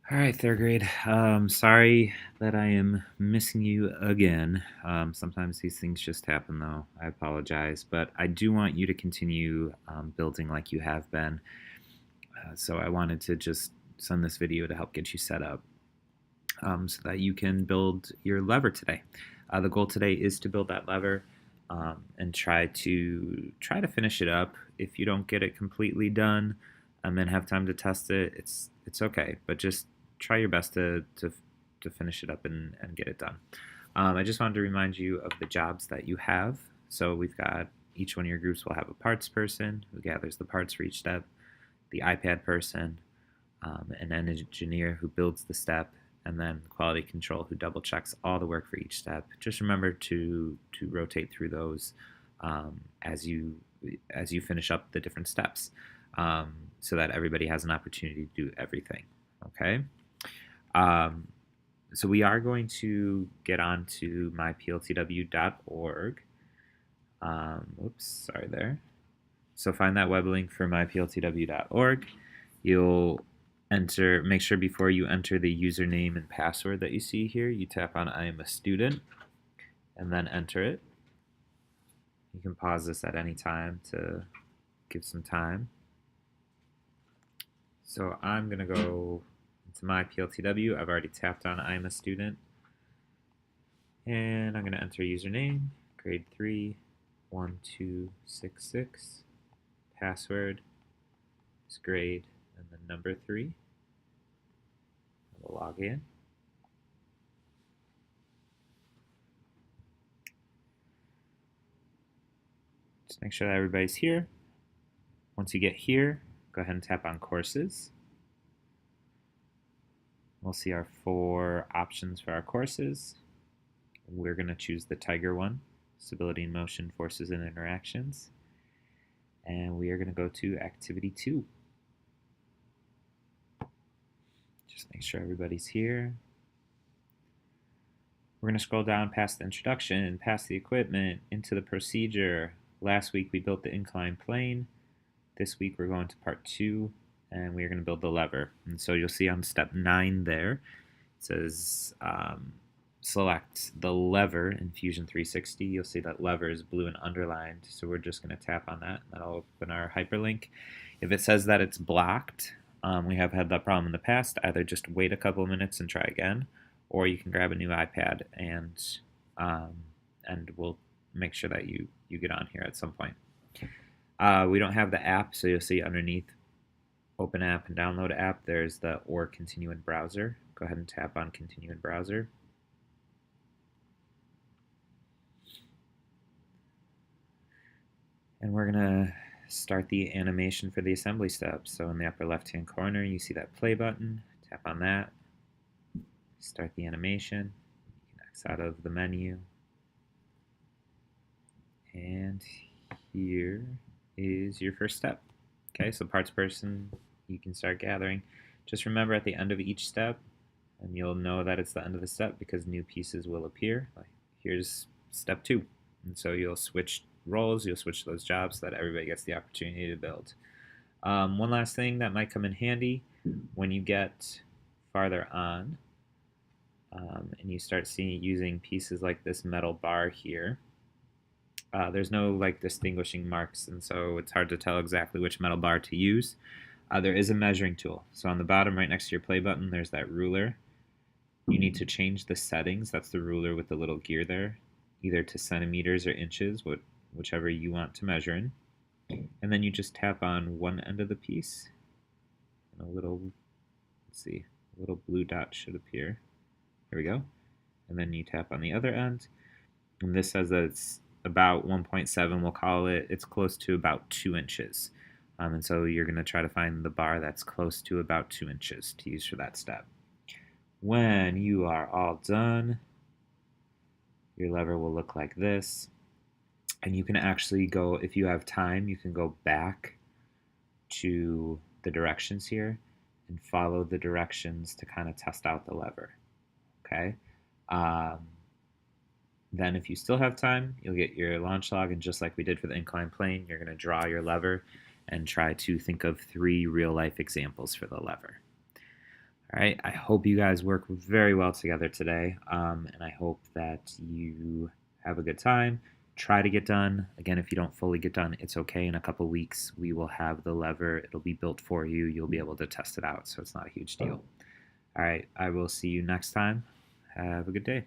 All right, third grade. Sorry that I am missing you again. Sometimes these things just happen, though. I apologize, but I do want you to continue building like you have been. So I wanted to just send this video to help get you set up so that you can build your lever today. The goal today is to build that lever and try to finish it up. If you don't get it completely done and then have time to test it, it's okay. But just try your best to finish it up and get it done. I just wanted to remind you of the jobs that you have. So we've got each one of your groups will have a parts person who gathers the parts for each step, the iPad person, an engineer who builds the step, and then quality control who double checks all the work for each step. Just remember to rotate through those as you finish up the different steps, so that everybody has an opportunity to do everything. Okay. Um, so we are going to get on to mypltw.org. Oops, sorry there. So find that web link for mypltw.org. You'll make sure before you enter the username and password that you see here, you tap on I am a student and then enter it. You can pause this at any time to give some time. So I'm going to go into my PLTW. I've already tapped on I'm a student. And I'm going to enter username, grade 3, 1266. Password is grade and then number 3. We'll log in. Just make sure that everybody's here. Once you get here, go ahead and tap on courses. We'll see our 4 options for our courses. We're going to choose the Tiger one, Stability in Motion, Forces and Interactions. And we are going to go to Activity 2. Just make sure everybody's here. We're going to scroll down past the introduction, past the equipment, into the procedure. Last week we built the inclined plane. This week we're going to part 2, and we are going to build the lever. And so you'll see on step 9 there, it says select the lever in Fusion 360. You'll see that lever is blue and underlined, so we're just going to tap on that. That'll open our hyperlink. If it says that it's blocked, we have had that problem in the past. Either just wait a couple of minutes and try again, or you can grab a new iPad and we'll make sure that you get on here at some point. We don't have the app, so you'll see underneath Open App and Download App, there's the or Continue in Browser. Go ahead and tap on Continue in Browser. And we're going to start the animation for the assembly step. So in the upper left-hand corner, you see that play button. Tap on that. Start the animation. You can X out of the menu. And here is your first step. Okay, so parts person, you can start gathering. Just remember at the end of each step, and you'll know that it's the end of the step because new pieces will appear. Like here's step 2. And so you'll switch roles, you'll switch those jobs so that everybody gets the opportunity to build. One last thing that might come in handy when you get farther on and you start using pieces like this metal bar here. There's no like distinguishing marks, and so it's hard to tell exactly which metal bar to use. There is a measuring tool. So on the bottom right next to your play button, there's that ruler. You need to change the settings. That's the ruler with the little gear there, either to centimeters or inches, whichever you want to measure in. And then you just tap on one end of the piece, and a little blue dot should appear. Here we go. And then you tap on the other end, and this says that it's about 1.7. We'll call it, it's close to about 2 inches. And so you're going to try to find the bar that's close to about 2 inches to use for that step. When you are all done, your lever will look like this. And you can actually go, if you have time, you can go back to the directions here and follow the directions to kind of test out the lever. Okay. Then if you still have time, you'll get your launch log, and just like we did for the inclined plane, you're going to draw your lever and try to think of 3 real-life examples for the lever. All right, I hope you guys work very well together today, and I hope that you have a good time. Try to get done. Again, if you don't fully get done, it's okay. In a couple weeks, we will have the lever. It'll be built for you. You'll be able to test it out, so it's not a huge deal. All right, I will see you next time. Have a good day.